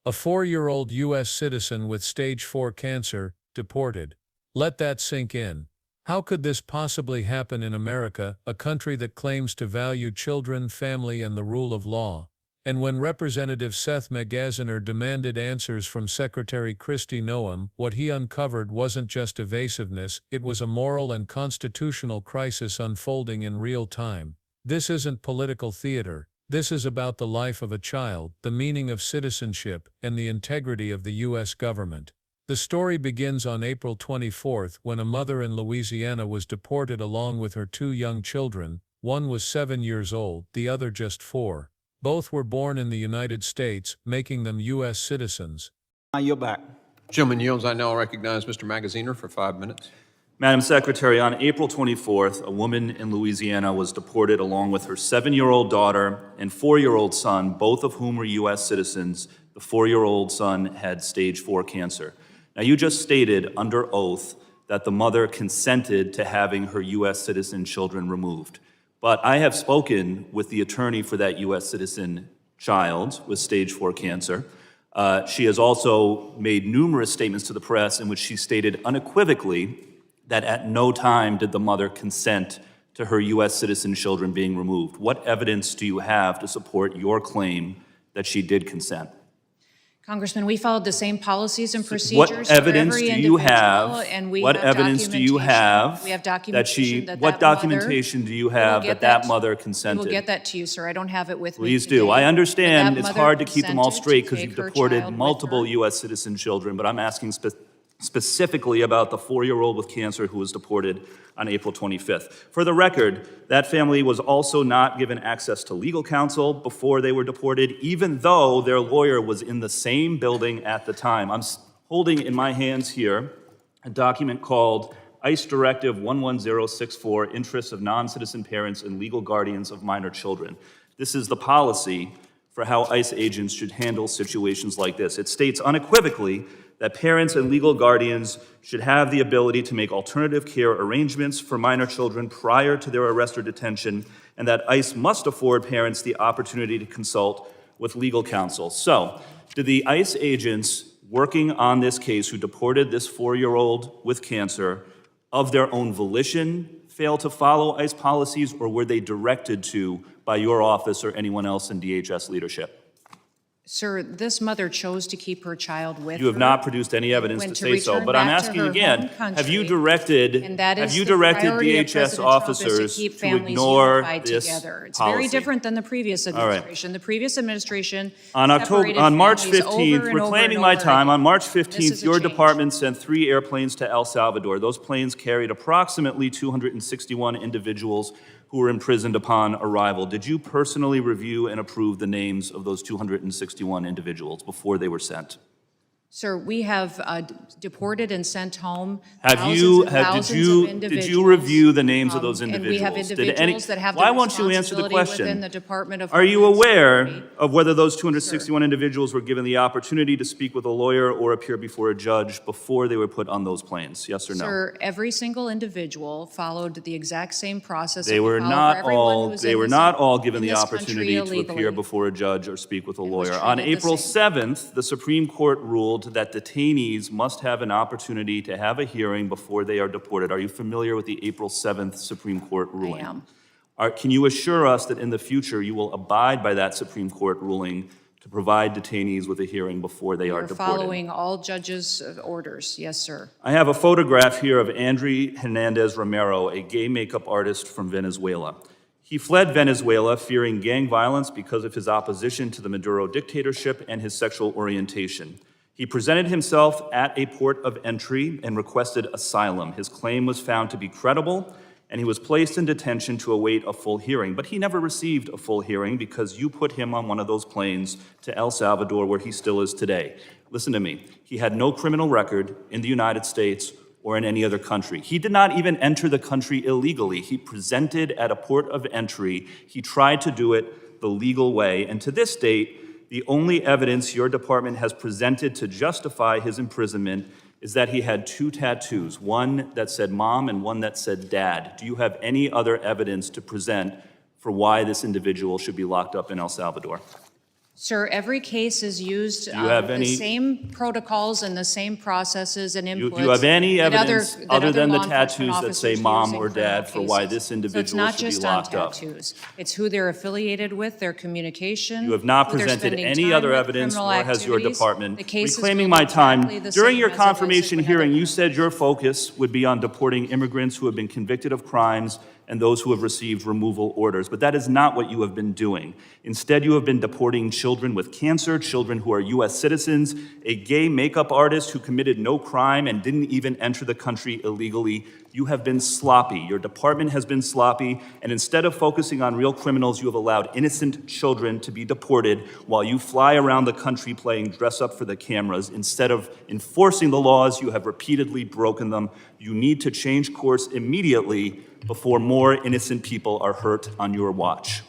A 4-year-old U.S. citizen with stage 4 cancer, deported. Let that sink in. How could this possibly happen in America, a country that claims to value children, family, and the rule of law? And when Representative Seth Magaziner demanded answers from Secretary Kristi Noem, what he uncovered wasn't just evasiveness, it was a moral and constitutional crisis unfolding in real time. This isn't political theater. This is about the life of a child, the meaning of citizenship, and the integrity of the U.S. government. The story begins on April 24 when a mother in Louisiana was deported along with her 2 young children. One was 7 years old, the other just 4. Both were born in the United States, making them U.S. citizens. Now you're back. Gentleman yields. I now recognize Mr. Magaziner for 5 minutes. Madam Secretary, on April 24th, a woman in Louisiana was deported along with her 7-year-old daughter and 4-year-old son, both of whom were U.S. citizens. The 4-year-old son had stage 4 cancer. Now, you just stated under oath that the mother consented to having her U.S. citizen children removed. But I have spoken with the attorney for that U.S. citizen child with stage 4 cancer. She has also made numerous statements to the press in which she stated unequivocally that at no time did the mother consent to her U.S. citizen children being removed. What evidence do you have to support your claim that she did consent? Congressman, we followed the same policies and procedures What evidence for every do you have? and we What have evidence do you have? We have that documentation she? What documentation do you have that mother consented? We'll get that to you, sir. I don't have it with me. Please do. I understand it's hard to keep them all straight because you've deported multiple multiple U.S. citizen children, but I'm asking specifically about the 4-year-old with cancer who was deported on April 25th. For the record, that family was also not given access to legal counsel before they were deported, even though their lawyer was in the same building at the time. I'm holding in my hands here a document called ICE Directive 11064, Interests of Non-Citizen Parents and Legal Guardians of Minor Children. This is the policy for how ICE agents should handle situations like this. It states unequivocally that parents and legal guardians should have the ability to make alternative care arrangements for minor children prior to their arrest or detention, and that ICE must afford parents the opportunity to consult with legal counsel. So, did the ICE agents working on this case who deported this 4-year-old with cancer of their own volition fail to follow ICE policies, or were they directed to by your office or anyone else in DHS leadership? Sir, this mother chose to keep her child with her. You have not produced any evidence to say so, but I'm asking again, have you directed DHS officers to ignore this policy? It's very different than the previous administration. Right. The previous administration on March 15th, reclaiming my time, on March 15th, your department sent 3 airplanes to El Salvador. Those planes carried approximately 261 individuals who were imprisoned upon arrival. Did you personally review and approve the names of those 261 individuals before they were sent? Sir, we have deported and sent home did you review the names of those individuals? And we have individuals that have the why won't you answer the question? Within the Department of Are you Homeland aware Security. of whether those 261 individuals were given the opportunity to speak with a lawyer or appear before a judge before they were put on those planes? Yes or no? Sir, every single individual followed the exact same process. They were not all given the opportunity to appear before a judge or speak with a lawyer. On April 7th, the Supreme Court ruled that detainees must have an opportunity to have a hearing before they are deported. Are you familiar with the April 7th Supreme Court ruling? I am. Can you assure us that in the future you will abide by that Supreme Court ruling to provide detainees with a hearing before they are deported? Following all judges' orders, yes, sir. I have a photograph here of André Hernandez Romero, a gay makeup artist from Venezuela. He fled Venezuela fearing gang violence because of his opposition to the Maduro dictatorship and his sexual orientation. He presented himself at a port of entry and requested asylum. His claim was found to be credible, and he was placed in detention to await a full hearing. But he never received a full hearing because you put him on one of those planes to El Salvador, where he still is today. Listen to me. He had no criminal record in the United States or in any other country. He did not even enter the country illegally. He presented at a port of entry. He tried to do it the legal way, and to this date, the only evidence your department has presented to justify his imprisonment is that he had 2 tattoos, one that said mom and one that said dad. Do you have any other evidence to present for why this individual should be locked up in El Salvador? Sir, every case is used Do you have the any- same protocols and the same processes and inputs. Do you have any that evidence that other than the law enforcement tattoos that say officers mom use in or dad criminal for why cases. this individual So it's not should be just on locked up? tattoos. It's who they're affiliated with, their communication. You have not who they're presented spending any time other with, evidence, criminal nor has your activities. department. The case is Reclaiming moving my time, exactly the during same your as it was confirmation whenever hearing, you criminal said your focus would be on deporting immigrants who have been convicted of crimes and those who have received removal orders. But that is not what you have been doing. Instead, you have been deporting children with cancer, children who are U.S. citizens, a gay makeup artist who committed no crime and didn't even enter the country illegally. You have been sloppy. Your department has been sloppy, and instead of focusing on real criminals, you have allowed innocent children to be deported while you fly around the country playing dress up for the cameras. Instead of enforcing the laws, you have repeatedly broken them. You need to change course immediately before more innocent people are hurt on your watch.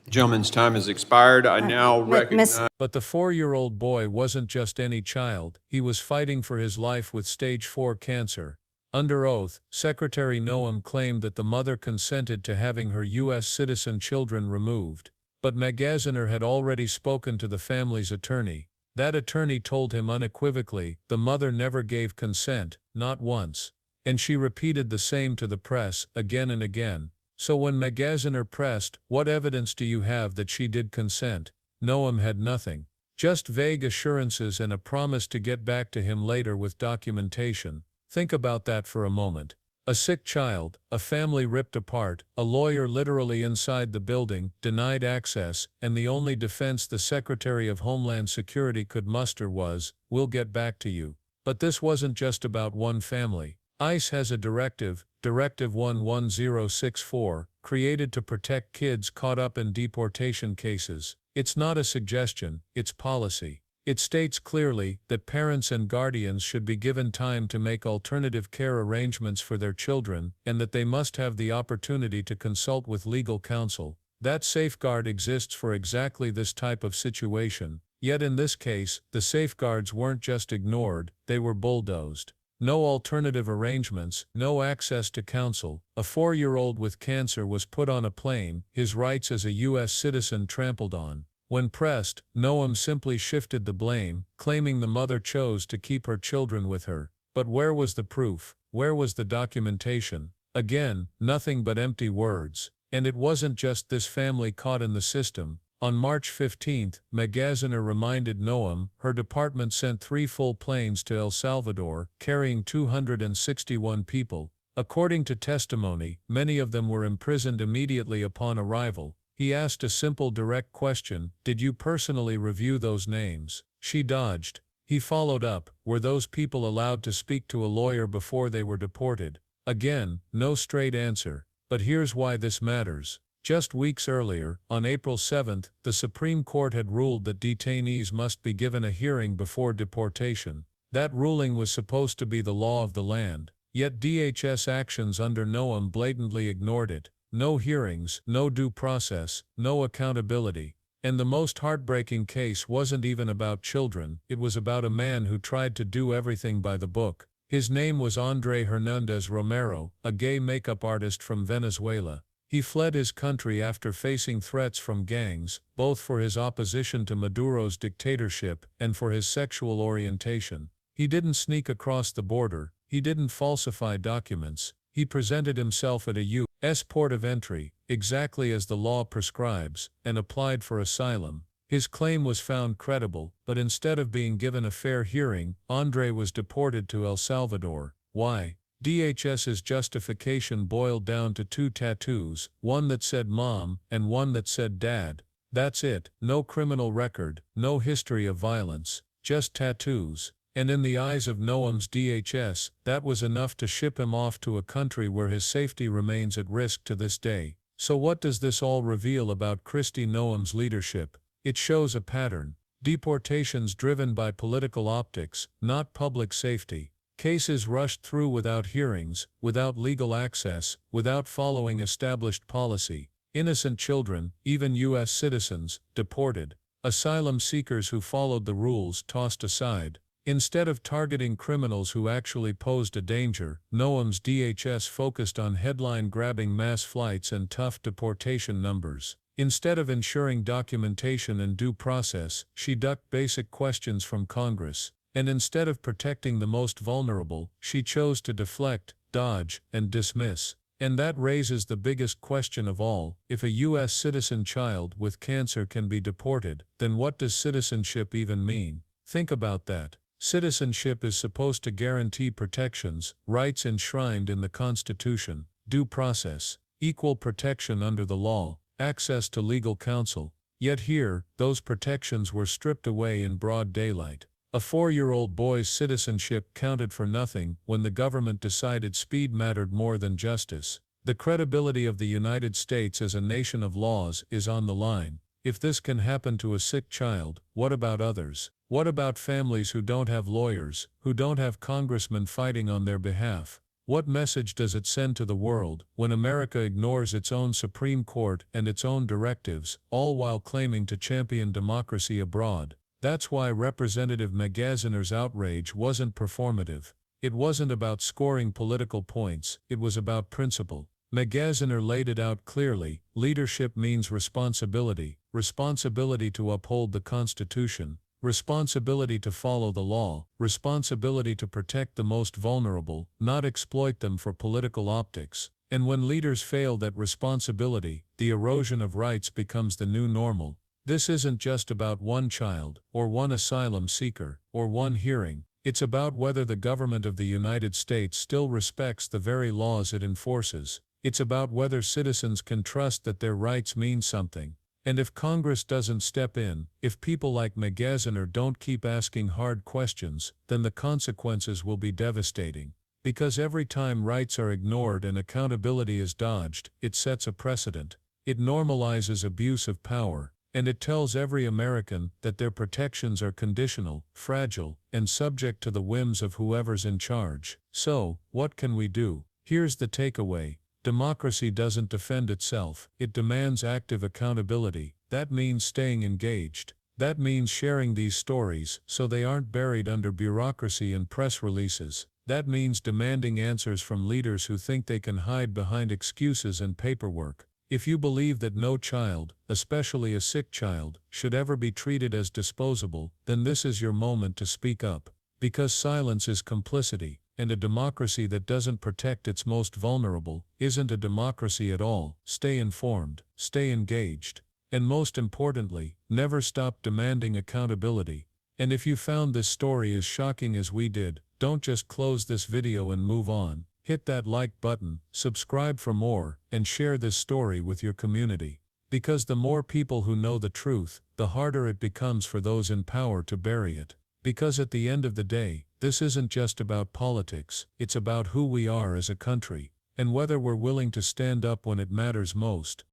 Gentleman's time has expired. I now recognize. But the 4-year-old boy wasn't just any child, he was fighting for his life with stage 4 cancer. Under oath, Secretary Noem claimed that the mother consented to having her U.S. citizen children removed. But Magaziner had already spoken to the family's attorney. That attorney told him unequivocally the mother never gave consent, not once. And she repeated the same to the press, again and again. So when Magaziner pressed, "What evidence do you have that she did consent?" Noem had nothing. Just vague assurances and a promise to get back to him later with documentation. Think about that for a moment. A sick child, a family ripped apart, a lawyer literally inside the building, denied access, and the only defense the Secretary of Homeland Security could muster was, "We'll get back to you." But this wasn't just about one family. ICE has a directive, Directive 11064, created to protect kids caught up in deportation cases. It's not a suggestion, it's policy. It states clearly that parents and guardians should be given time to make alternative care arrangements for their children, and that they must have the opportunity to consult with legal counsel. That safeguard exists for exactly this type of situation. Yet in this case, the safeguards weren't just ignored, they were bulldozed. No alternative arrangements, no access to counsel. A 4-year-old with cancer was put on a plane, his rights as a U.S. citizen trampled on. When pressed, Noem simply shifted the blame, claiming the mother chose to keep her children with her. But where was the proof? Where was the documentation? Again, nothing but empty words. And it wasn't just this family caught in the system. On March 15, Magaziner reminded Noem her department sent 3 full planes to El Salvador, carrying 261 people. According to testimony, many of them were imprisoned immediately upon arrival. He asked a simple direct question, "Did you personally review those names?" She dodged. He followed up, "Were those people allowed to speak to a lawyer before they were deported?" Again, no straight answer. But here's why this matters. Just weeks earlier, on April 7, the Supreme Court had ruled that detainees must be given a hearing before deportation. That ruling was supposed to be the law of the land. Yet DHS actions under Noem blatantly ignored it. No hearings, no due process, no accountability. And the most heartbreaking case wasn't even about children, it was about a man who tried to do everything by the book. His name was André Hernandez Romero, a gay makeup artist from Venezuela. He fled his country after facing threats from gangs, both for his opposition to Maduro's dictatorship and for his sexual orientation. He didn't sneak across the border, he didn't falsify documents, he presented himself at a U.S. port of entry, exactly as the law prescribes, and applied for asylum. His claim was found credible, but instead of being given a fair hearing, André was deported to El Salvador. Why? DHS's justification boiled down to 2 tattoos, one that said mom and one that said dad. That's it, no criminal record, no history of violence, just tattoos. And in the eyes of Noem's DHS, that was enough to ship him off to a country where his safety remains at risk to this day. So what does this all reveal about Kristi Noem's leadership? It shows a pattern. Deportations driven by political optics, not public safety. Cases rushed through without hearings, without legal access, without following established policy. Innocent children, even U.S. citizens, deported. Asylum seekers who followed the rules tossed aside. Instead of targeting criminals who actually posed a danger, Noem's DHS focused on headline-grabbing mass flights and tough deportation numbers. Instead of ensuring documentation and due process, she ducked basic questions from Congress. And instead of protecting the most vulnerable, she chose to deflect, dodge, and dismiss. And that raises the biggest question of all: if a U.S. citizen child with cancer can be deported, then what does citizenship even mean? Think about that. Citizenship is supposed to guarantee protections, rights enshrined in the Constitution, due process, equal protection under the law, access to legal counsel. Yet here, those protections were stripped away in broad daylight. A 4-year-old boy's citizenship counted for nothing when the government decided speed mattered more than justice. The credibility of the United States as a nation of laws is on the line. If this can happen to a sick child, what about others? What about families who don't have lawyers, who don't have congressmen fighting on their behalf? What message does it send to the world when America ignores its own Supreme Court and its own directives, all while claiming to champion democracy abroad? That's why Representative Magaziner's outrage wasn't performative. It wasn't about scoring political points, it was about principle. Magaziner laid it out clearly: leadership means responsibility, responsibility to uphold the Constitution, responsibility to follow the law, responsibility to protect the most vulnerable, not exploit them for political optics. And when leaders fail that responsibility, the erosion of rights becomes the new normal. This isn't just about one child, or one asylum seeker, or one hearing. It's about whether the government of the United States still respects the very laws it enforces. It's about whether citizens can trust that their rights mean something. And if Congress doesn't step in, if people like Magaziner don't keep asking hard questions, then the consequences will be devastating. Because every time rights are ignored and accountability is dodged, it sets a precedent. It normalizes abuse of power. And it tells every American that their protections are conditional, fragile, and subject to the whims of whoever's in charge. So, what can we do? Here's the takeaway. Democracy doesn't defend itself, it demands active accountability. That means staying engaged. That means sharing these stories so they aren't buried under bureaucracy and press releases. That means demanding answers from leaders who think they can hide behind excuses and paperwork. If you believe that no child, especially a sick child, should ever be treated as disposable, then this is your moment to speak up. Because silence is complicity, and a democracy that doesn't protect its most vulnerable isn't a democracy at all. Stay informed, stay engaged, and most importantly, never stop demanding accountability. And if you found this story as shocking as we did, don't just close this video and move on. Hit that like button, subscribe for more, and share this story with your community. Because the more people who know the truth, the harder it becomes for those in power to bury it. Because at the end of the day, this isn't just about politics, it's about who we are as a country, and whether we're willing to stand up when it matters most.